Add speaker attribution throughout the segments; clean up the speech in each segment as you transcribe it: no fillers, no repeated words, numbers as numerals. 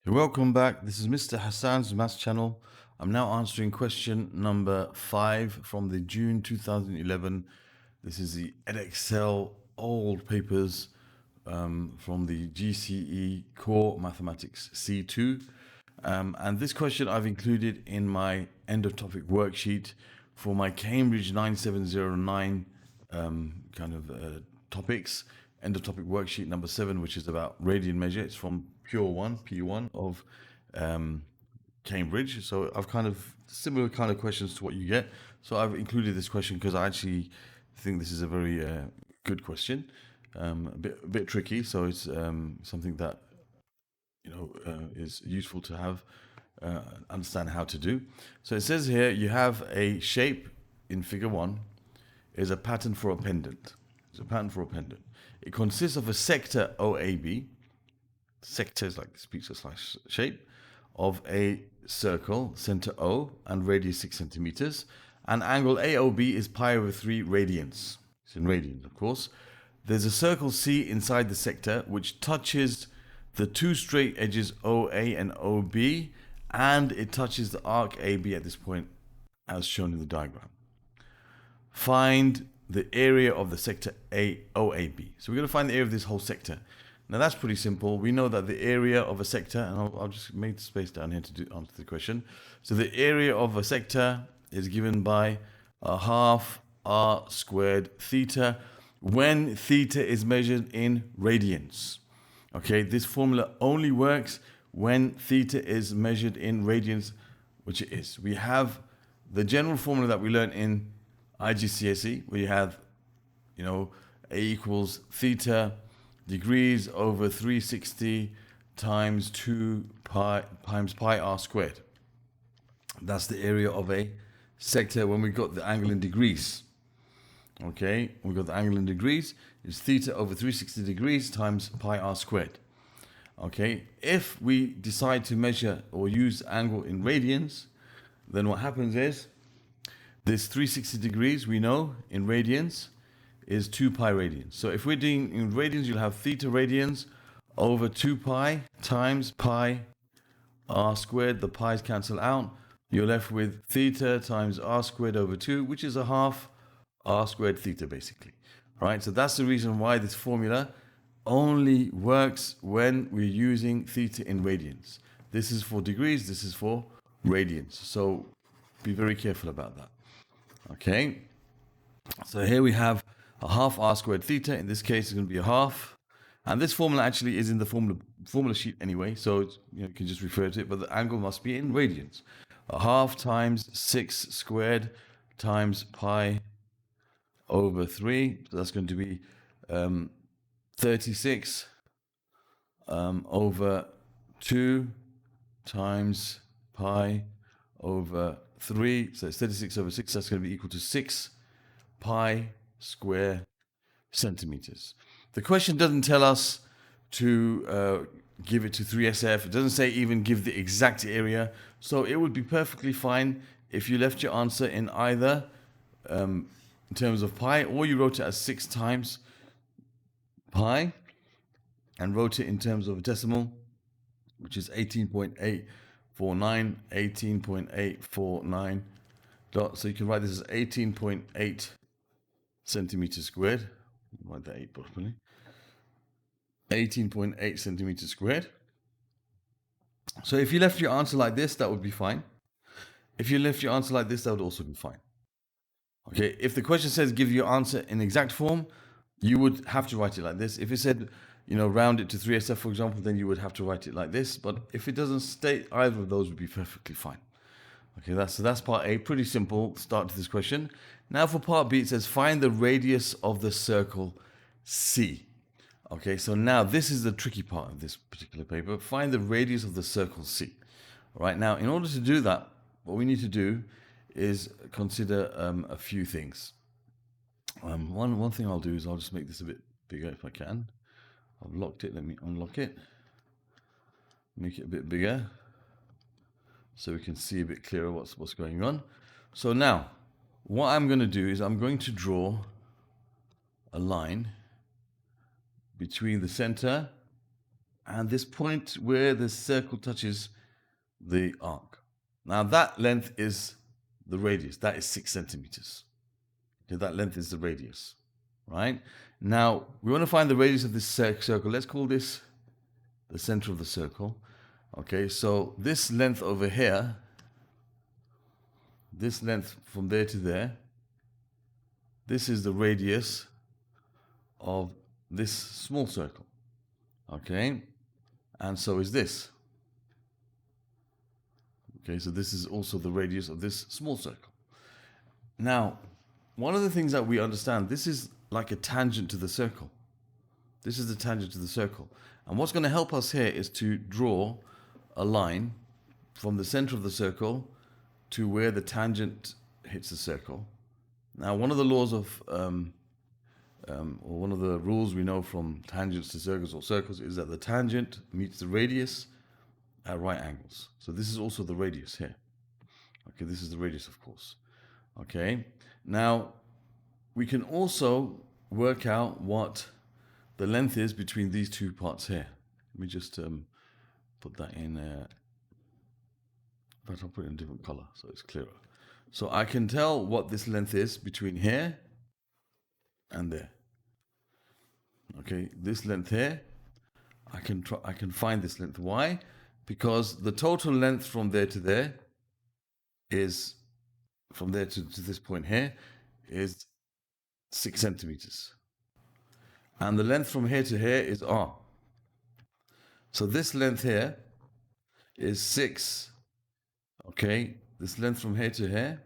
Speaker 1: Welcome back. This is Mr. Hassan's Maths channel. I'm now answering question number 5 from the June 2011. This is the Edexcel old papers from the GCE Core Mathematics C2. And this question I've included in my end of topic worksheet for my Cambridge 9709 topics. End of topic worksheet number 7, which is about radian measure. It's from Pure 1, P1 of Cambridge. So I've kind of similar kind of questions to what you get. So I've included this question because I actually think this is a very good question. A bit tricky, so it's something that is useful to have understand how to do. So it says here you have a shape in figure 1 is a pattern for a pendant. It's a pattern for a pendant. It consists of a sector OAB. Sector is like this pizza slice shape of a circle, center O, and radius 6 centimeters. And angle AOB is pi over 3 radians. It's in radians, of course. There's a circle C inside the sector which touches the two straight edges OA and OB, and it touches the arc AB at this point as shown in the diagram. Find the area of the sector OAB. So we're going to find the area of this whole sector. Now that's pretty simple. We know that the area of a sector, and I'll just make the space down here to answer the question. So the area of a sector is given by a half r squared theta when theta is measured in radians. Okay, this formula only works when theta is measured in radians, which it is. We have the general formula that we learned in IGCSE, where you have, A equals theta degrees over 360 times 2 pi times pi r squared. That's the area of a sector when we got the angle in degrees. Okay, we got the angle in degrees is theta over 360 degrees times pi r squared. Okay, if we decide to measure or use angle in radians, then what happens is this 360 degrees, we know in radians, is 2 pi radians. So if we're doing in radians, you'll have theta radians over 2 pi times pi r squared. The pi's cancel out. You're left with theta times r squared over 2, which is a half r squared theta, basically. All right, so that's the reason why this formula only works when we're using theta in radians. This is for degrees, this is for radians. So be very careful about that. Okay, so here we have a half r squared theta. In this case, it's going to be a half. And this formula actually is in the formula sheet anyway, so you can just refer to it, but the angle must be in radians. A half times 6 squared times pi over 3. So that's going to be 36 over 2 times pi over 3. So it's 36 over 6. That's going to be equal to 6 pi square centimeters. The question doesn't tell us to give it to 3SF. It doesn't say even give the exact area. So it would be perfectly fine if you left your answer in either in terms of pi, or you wrote it as 6 times pi and wrote it in terms of a decimal, which is 18.849, 18.849 dot. So you can write this as 18.8 centimeters squared. Write that 8 properly. 18.8 centimeters squared. So if you left your answer like this, that would be fine. If you left your answer like this, that would also be fine. Okay, if the question says give your answer in exact form, you would have to write it like this. If it said, round it to 3SF, for example, then you would have to write it like this. But if it doesn't state either of those, would be perfectly fine. Okay, that's part A. Pretty simple start to this question. Now for part B, it says find the radius of the circle C. Okay, so now this is the tricky part of this particular paper. Find the radius of the circle C. All right, now in order to do that, what we need to do is consider a few things. One thing I'll do is I'll just make this a bit bigger if I can. I've locked it. Let me unlock it. Make it a bit bigger so we can see a bit clearer what's going on. So now, what I'm going to do is I'm going to draw a line between the center and this point where the circle touches the arc. Now that length is the radius. That is 6 centimeters. Okay, that length is the radius, right? Now we want to find the radius of this circle. Let's call this the center of the circle. Okay, so this length over here, this length from there to there, this is the radius of this small circle. Okay, and so is this. Okay, so this is also the radius of this small circle. Now, one of the things that we understand, this is like a tangent to the circle. This is the tangent to the circle. And what's going to help us here is to draw a line from the center of the circle to where the tangent hits the circle. Now, one of the laws of, or one of the rules we know from tangents to circles or circles is that the tangent meets the radius at right angles. So this is also the radius here. Okay, this is the radius, of course. Okay, now we can also work out what the length is between these two parts here. Let me just put that in. But I'll put it in a different color so it's clearer. So I can tell what this length is between here and there. Okay, this length here, I can find this length. Why? Because the total length from there to there is, from there to this point here, is 6 centimeters. And the length from here to here is r. So this length here is 6. Okay, this length from here to here,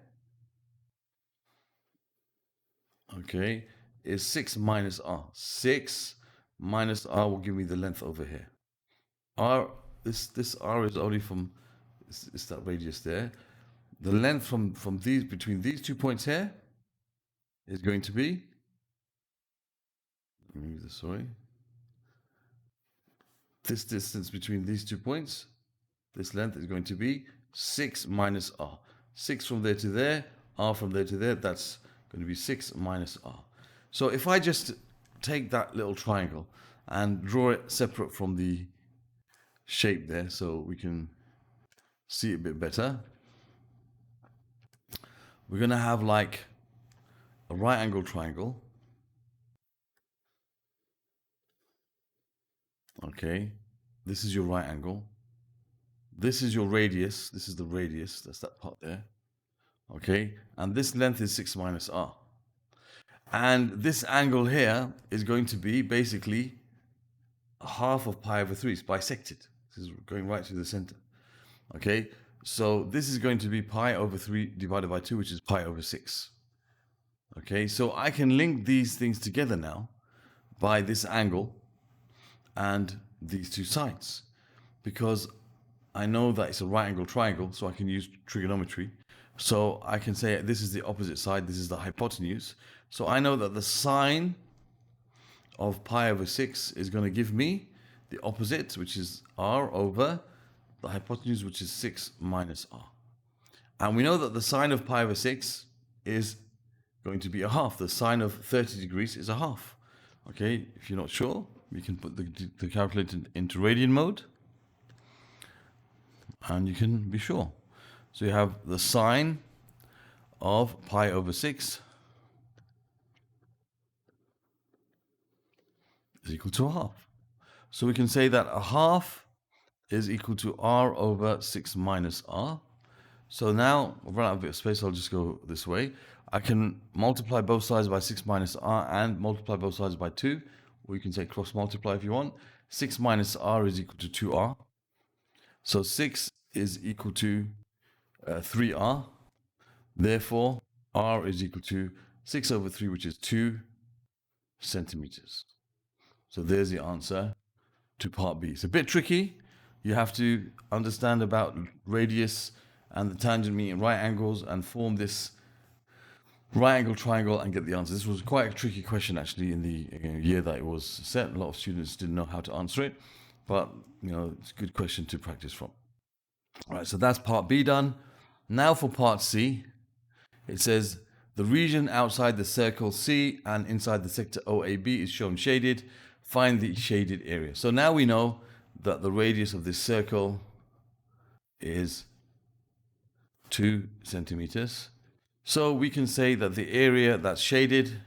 Speaker 1: okay, is 6 minus r. 6 minus r will give me the length over here. R, this r is only from, it's that radius there. The length from these, between these 2 points here, is going to be, let me move this, sorry. This distance between these 2 points, this length is going to be 6 minus r. 6 from there to there, r from there to there, that's going to be 6 minus r. So if I just take that little triangle and draw it separate from the shape there so we can see it a bit better, we're going to have like a right angle triangle. Okay, this is your right angle. This is your radius. This is the radius. That's that part there. Okay, and this length is 6 minus r. And this angle here is going to be basically half of pi over 3. It's bisected. This is going right through the center. Okay, so this is going to be pi over 3 divided by 2, which is pi over 6. Okay, so I can link these things together now by this angle and these two sides, because I know that it's a right angle triangle, so I can use trigonometry. So I can say this is the opposite side, this is the hypotenuse. So I know that the sine of pi over 6 is going to give me the opposite, which is r, over the hypotenuse, which is 6 minus r. And we know that the sine of pi over 6 is going to be a half. The sine of 30 degrees is a half. Okay, if you're not sure, you can put the calculator into radian mode, and you can be sure. So you have the sine of pi over 6 is equal to a half. So we can say that a half is equal to r over 6 minus r. So now I've run out of a bit of space, I'll just go this way. I can multiply both sides by 6 minus r and multiply both sides by 2. Or you can say cross multiply if you want. 6 minus r is equal to 2r. So 6 is equal to 3r. Therefore, r is equal to 6 over 3, which is 2 centimeters. So there's the answer to part B. It's a bit tricky. You have to understand about radius and the tangent meeting right angles and form this right angle triangle and get the answer. This was quite a tricky question actually in the year that it was set. A lot of students didn't know how to answer it, but you know, it's a good question to practice from. All right, so that's part B done. Now for part C, it says the region outside the circle C and inside the sector OAB is shown shaded. Find the shaded area. So now we know that the radius of this circle is 2 centimeters. So we can say that the area that's shaded,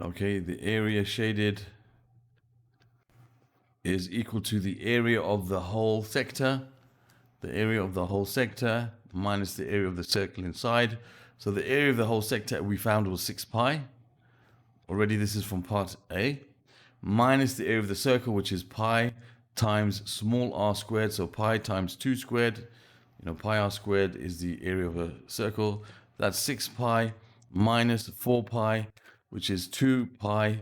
Speaker 1: okay, the area shaded is equal to the area of the whole sector, the area of the whole sector minus the area of the circle inside. So the area of the whole sector we found was 6 pi. Already this is from part A. Minus the area of the circle, which is pi times small r squared. So pi times 2 squared. You know, pi r squared is the area of a circle. That's 6 pi minus 4 pi, which is 2 pi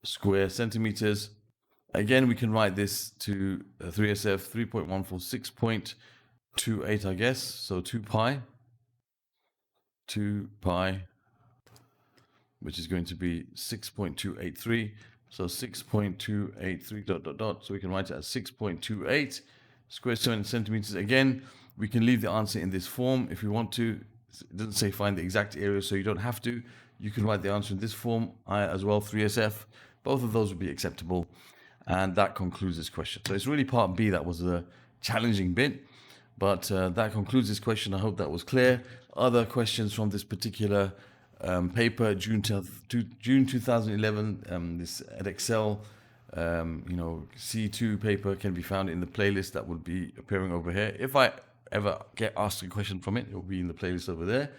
Speaker 1: square centimeters. Again, we can write this to 3SF 3.146.28, I guess. So 2 pi, which is going to be 6.283. So 6.283 ... So we can write it as 6.28 square centimeters. Again, we can leave the answer in this form if you want to. It doesn't say find the exact area, so you don't have to. You can write the answer in this form as well, 3SF. Both of those would be acceptable. And that concludes this question. So it's really part B that was a challenging bit. But that concludes this question. I hope that was clear. Other questions from this particular paper, June 2011, this Edexcel, C2 paper can be found in the playlist that would be appearing over here. If I ever get asked a question from it, it will be in the playlist over there.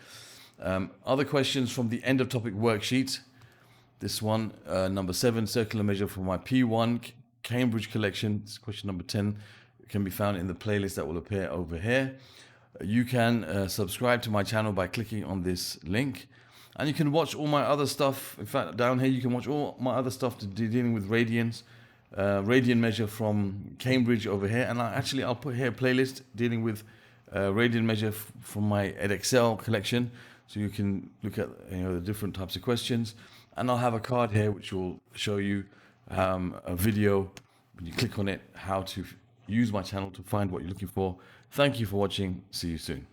Speaker 1: Other questions from the end of topic worksheet. This one, number 7, circular measure for my P1 Cambridge collection. This is question number 10. It can be found in the playlist that will appear over here. You can subscribe to my channel by clicking on this link. And you can watch all my other stuff. In fact, down here, you can watch all my other stuff dealing with radians. Radian measure from Cambridge over here. And I'll put here a playlist dealing with radian measure from my Edexcel collection. So you can look at the different types of questions. And I'll have a card here which will show you a video, when you click on it, how to use my channel to find what you're looking for. Thank you for watching. See you soon.